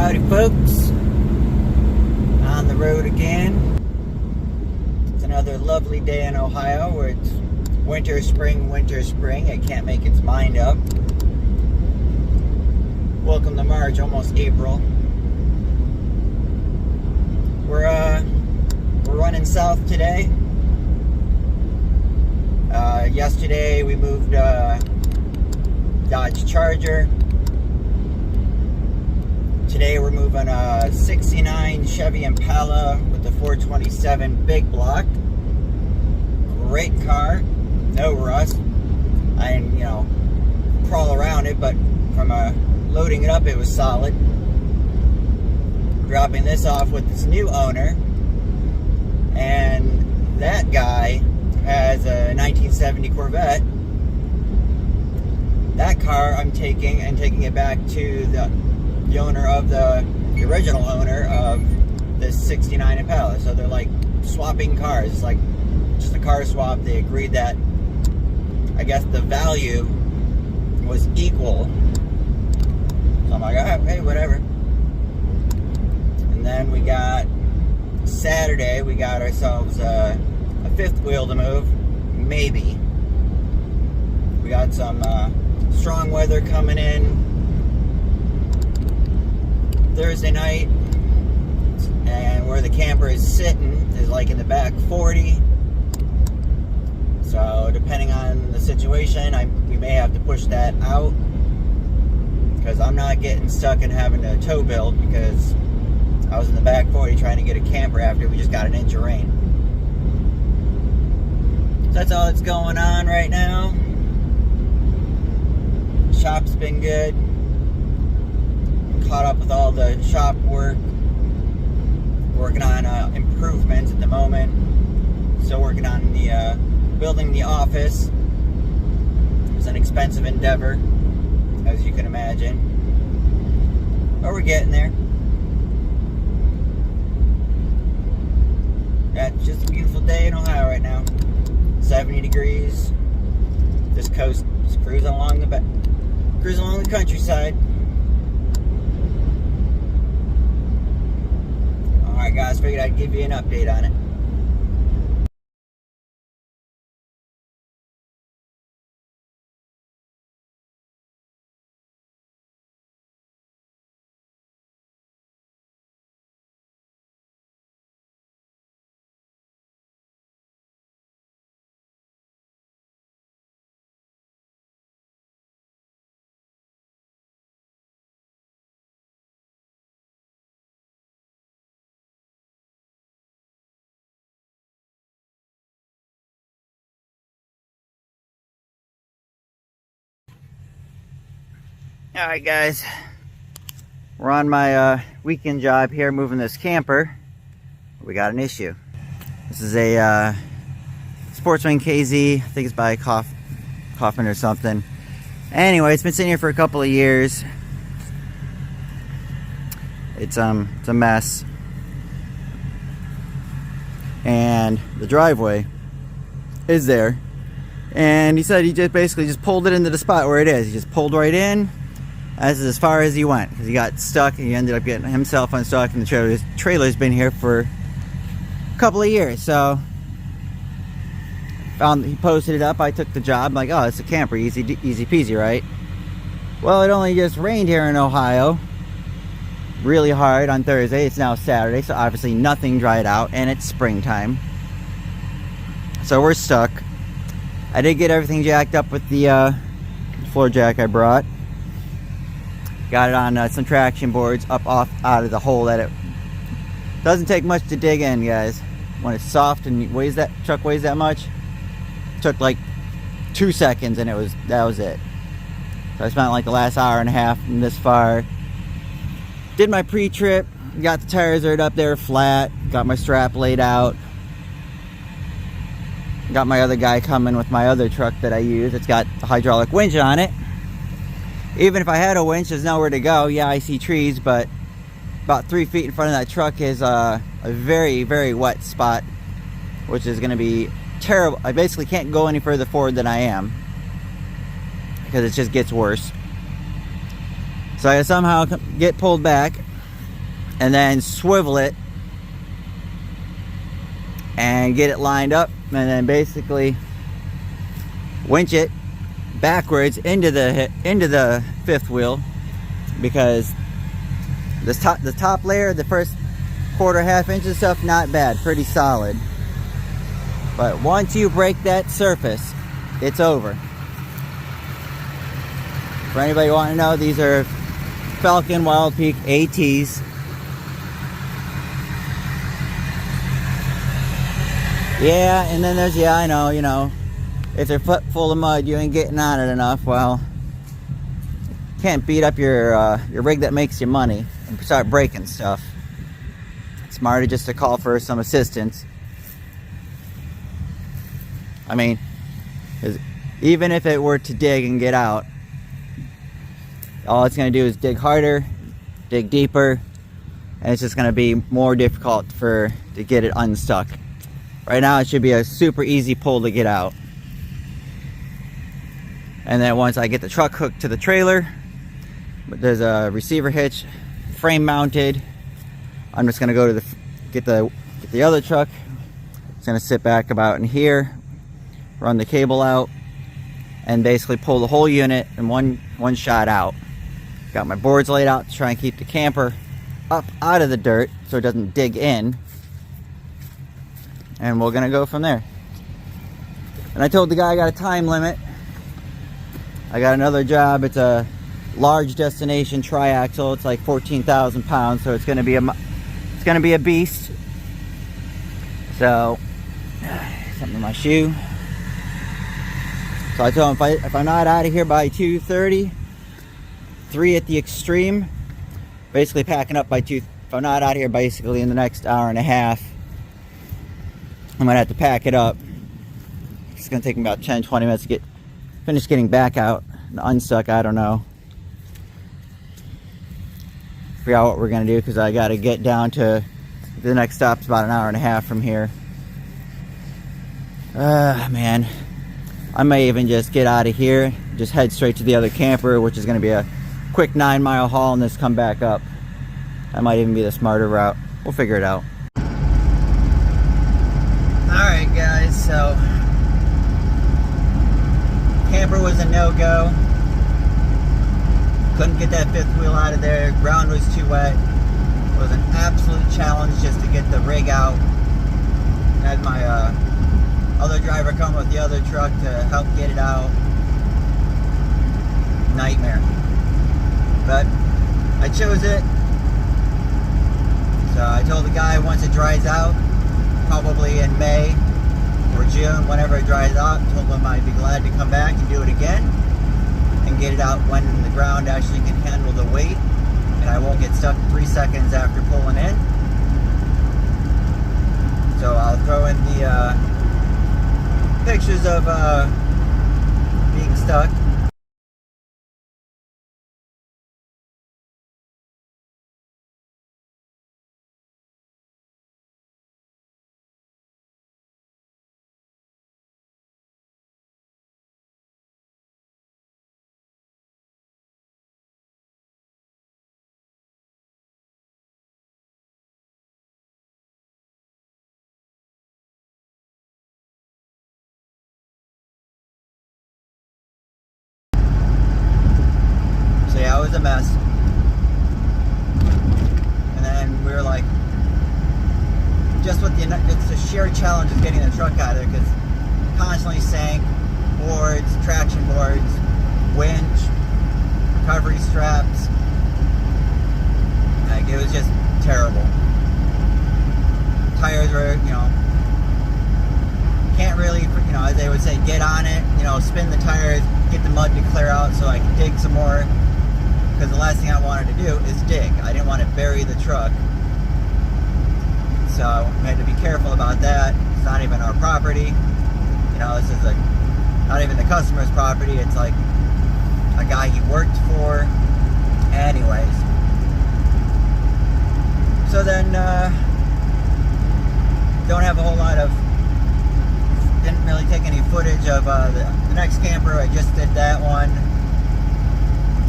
Howdy folks, on the road again. It's another lovely day in Ohio where it's winter, spring. It can't make its mind up. Welcome to March, almost April. We're running south today. Yesterday we moved Dodge Charger. Today we're moving a 69 Chevy Impala with the 427 big block. Great car, no rust. I didn't, crawl around it, but from loading it up, it was solid. Dropping this off with its new owner, and that guy has a 1970 Corvette. That car I'm taking it back to the owner of the original owner of this 69 Impala. So they're like swapping cars. It's like just a car swap. They agreed that, I guess, the value was equal. So I'm like, oh, hey, whatever. And then we got Saturday, we got ourselves a fifth wheel to move, maybe. We got some strong weather coming in Thursday night, and where the camper is sitting is like in the back 40. So depending on the situation, we may have to push that out, because I'm not getting stuck in having to tow build, because I was in the back 40 trying to get a camper after we just got an inch of rain. So that's all that's going on right now. Shop's been good. Caught up with all the shop work. Working on improvements at the moment. Still working on the building the office. It was an expensive endeavor, as you can imagine. But we're getting there. Yeah, it's just a beautiful day in Ohio right now. 70 degrees. Just cruising along the countryside. Alright guys, figured I'd give you an update on it. Alright guys, we're on my weekend job here moving this camper. We got an issue. This is a Sportsman KZ, I think it's by Kaufman or something. Anyway, it's been sitting here for a couple of years. It's a mess. And the driveway is there. And he said he just basically pulled it into the spot where it is. He just pulled right in. That's as far as he went, because he got stuck and he ended up getting himself unstuck, and the trailer's been here for a couple of years. So he posted it up. I took the job. I'm like, oh, it's a camper, easy peasy, right? Well, it only just rained here in Ohio really hard on Thursday. It's now Saturday, so obviously nothing dried out, and it's springtime, so we're stuck. I did get everything jacked up with the floor jack I brought. Got it on some traction boards out of the hole that it doesn't take much to dig in, guys. When it's soft and truck weighs that much, it took like 2 seconds, and that was it. So I spent like the last hour and a half from this far. Did my pre-trip, got the tires right up there flat, got my strap laid out. Got my other guy coming with my other truck that I use. It's got a hydraulic winch on it. Even if I had a winch, there's nowhere to go. Yeah, I see trees, but about 3 feet in front of that truck is a very, very wet spot, which is going to be terrible. I basically can't go any further forward than I am, because it just gets worse. So I somehow get pulled back, and then swivel it and get it lined up, and then basically winch it backwards into the fifth wheel, because the top layer, the first quarter, half-inch and stuff, not bad, pretty solid. But once you break that surface, it's over. For anybody wanting to know, these are Falcon Wild Peak ATs. Yeah, and then there's, yeah, I know, you know, if they're foot full of mud, you ain't getting on it enough. Well, can't beat up your rig that makes you money and start breaking stuff. It's smarter just to call for some assistance. I mean, even if it were to dig and get out, all it's going to do is dig harder, dig deeper, and it's just going to be more difficult to get it unstuck. Right now it should be a super easy pull to get out. And then once I get the truck hooked to the trailer, there's a receiver hitch, frame mounted. I'm just going to go to get the other truck. It's going to sit back about in here, run the cable out, and basically pull the whole unit in one shot out. Got my boards laid out to try and keep the camper up out of the dirt so it doesn't dig in. And we're gonna go from there. And I told the guy I got a time limit. I got another job. It's a large destination triaxle. It's like 14,000 pounds, so it's gonna be a beast. So something in my shoe. So I told him if I'm not out of here by 2:30, 3 at the extreme, basically packing up by 2. If I'm not out here basically in the next hour and a half, I'm gonna have to pack it up. It's gonna take me about 10-20 minutes to finish getting back out and unstuck. I don't know. Figure out what we're gonna do, because I gotta get down to the next stop's about an hour and a half from here. Man, I may even just get out of here, just head straight to the other camper, which is gonna be a quick 9-mile haul, and just come back up. That might even be the smarter route. We'll figure it out. Alright guys, so camper was a no-go. Couldn't get that fifth wheel out of there. Ground was too wet. It was an absolute challenge just to get the rig out. I had my other driver come with the other truck to help get it out. Nightmare. But I chose it. So I told the guy once it dries out, probably in May or June, whenever it dries out, told him I'd be glad to come back and do it again and get it out when the ground actually can handle the weight and I won't get stuck 3 seconds after pulling in. So I'll throw in the pictures of being stuck. Yeah, it was a mess. And then we were like, just with it's the sheer challenge of getting the truck out of there, because constantly sank, boards, traction boards, winch, recovery straps. Like, it was just terrible. Tires were, you know, can't really, you know, as they would say, get on it, you know, spin the tires, get the mud to clear out so I could dig some more. Because the last thing I wanted to do is dig. I didn't want to bury the truck. So we had to be careful about that. It's not even our property. You know, this is not even the customer's property. It's like a guy he worked for. Anyways. So then, don't have a whole lot of, didn't really take any footage of the next camper. I just did that one.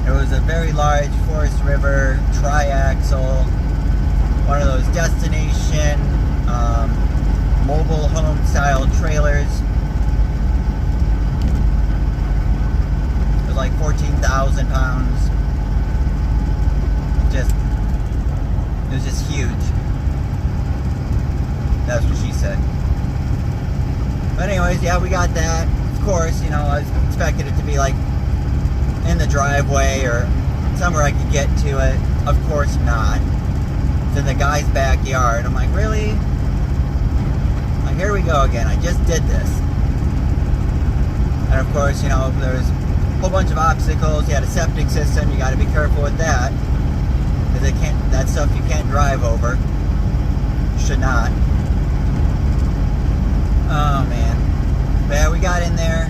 It was a very large Forest River triaxle. one of those destination mobile home style trailers. It was like 14,000 pounds. It was just huge. That's what she said. But anyways, yeah, we got that. Of course, you know, I expected it to be like in the driveway or somewhere I could get to it. Of course not. It's in the guy's backyard. I'm like, really? Like, here we go again. I just did this. And of course, you know, there's a whole bunch of obstacles. You had a septic system. You got to be careful with that. Because that stuff you can't drive over. Should not. Oh, man. But yeah, we got in there.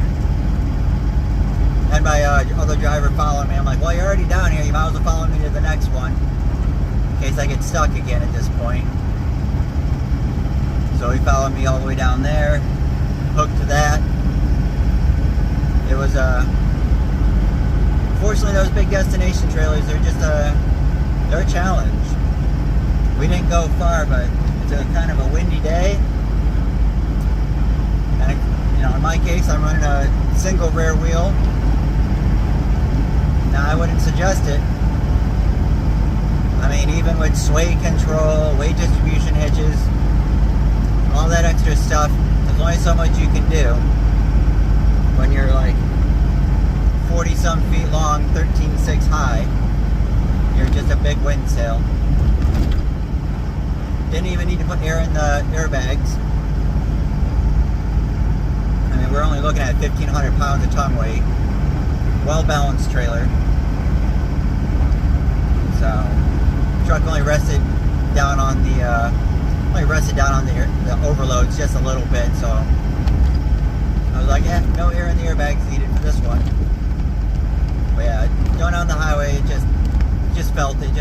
And my other driver followed me. I'm like, well, you're already down here. You might as well follow me to the next one. In case I get stuck again at this point. So he followed me all the way down there. Hooked to that. It was, fortunately, those big destination trailers, they're just, they're a challenge. We didn't go far, but it's a kind of a windy day. And, you know, in my case, I'm running a single rear wheel. Now, I wouldn't suggest it. I mean, even with sway control, weight distribution hitches, all that extra stuff, there's only so much you can do when you're like 40-some feet long, 13.6 high. You're just a big wind sail. Didn't even need to put air in the airbags. I mean, we're only looking at 1,500 pounds of tongue weight. Well-balanced trailer. So, truck only rested down on the overloads just a little bit. So, I was like, yeah, no air in the airbags needed for this one. But yeah, going down the highway, it just felt it,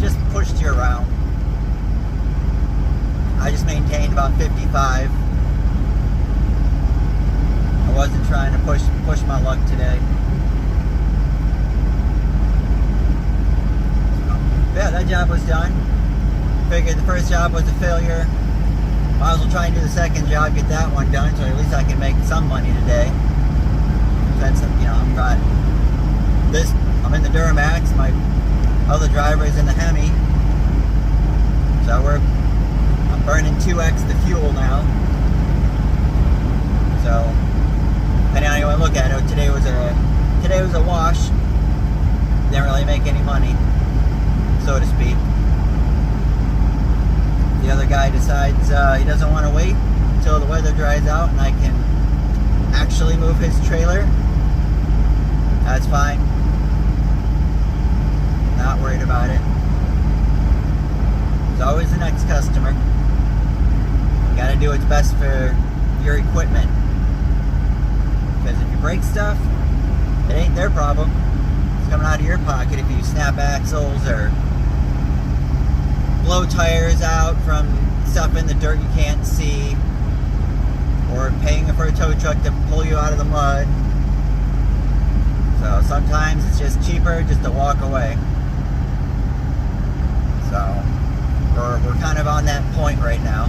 just pushed you around. I just maintained about 55. I wasn't trying to push my luck today. Yeah, that job was done. Figured the first job was a failure. Might as well try and do the second job, get that one done, so at least I can make some money today. That's, you know, I'm in the Duramax. My other driver is in the Hemi. So I'm burning 2x the fuel now. So, depending on how you look at it, today was a wash. Didn't really make any money, so to speak. The other guy decides he doesn't want to wait until the weather dries out and I can actually move his trailer. That's fine. Not worried about it. There's always the next customer. You gotta do what's best for your equipment. Because if you break stuff, it ain't their problem. It's coming out of your pocket if you snap axles or blow tires out from stuff in the dirt you can't see, or paying for a tow truck to pull you out of the mud. So sometimes it's just cheaper just to walk away. So we're kind of on that point right now.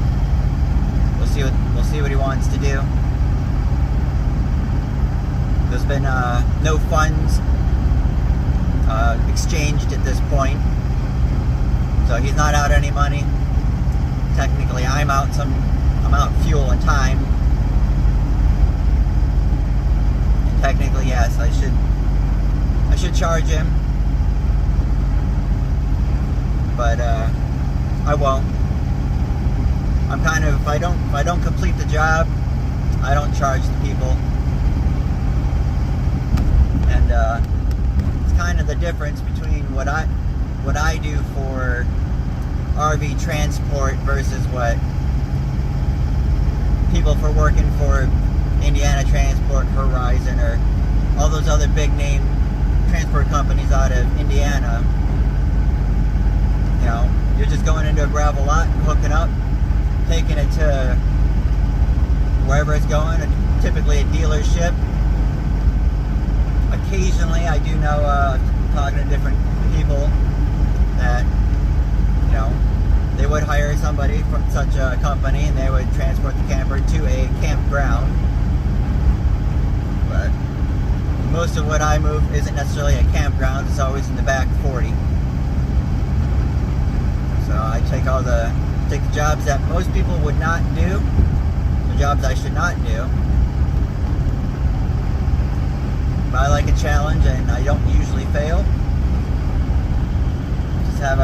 We'll see what he wants to do. There's been no funds exchanged at this point. So he's not out any money. Technically, I'm out fuel and time. And technically, yes, I should charge him. But I won't. I'm kind of, if I don't complete the job, I don't charge the people. And it's kind of the difference between what I do for RV transport versus what people for working for Indiana Transport, Horizon, or all those other big name transport companies out of Indiana. You know, you're just going into a gravel lot, hooking up, taking it to wherever it's going, typically a dealership. Occasionally, I do know, talking to different people, that, you know, hire somebody from such a company and they would transport the camper to a campground. But most of what I move isn't necessarily a campground, it's always in the back 40. So I take the jobs that most people would not do, the jobs I should not do. But I like a challenge and I don't usually fail. Just have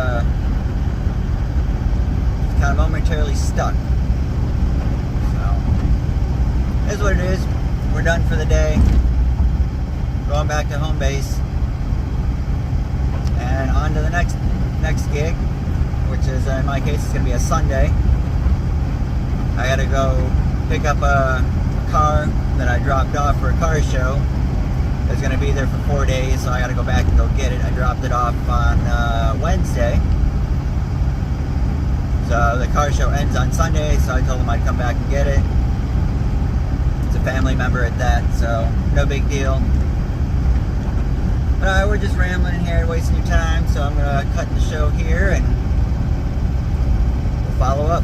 kind of momentarily stuck. So, it is what it is. We're done for the day. Going back to home base. And on to the next gig, which is, in my case, it's going to be a Sunday. I got to go pick up a car that I dropped off for a car show. It's going to be there for 4 days, so I got to go back and go get it. I dropped it off on Wednesday. So the car show ends on Sunday, so I told them I'd come back and get it. It's a family member at that, so no big deal. But we're just rambling in here, wasting your time, so I'm going to cut the show here and we'll follow up.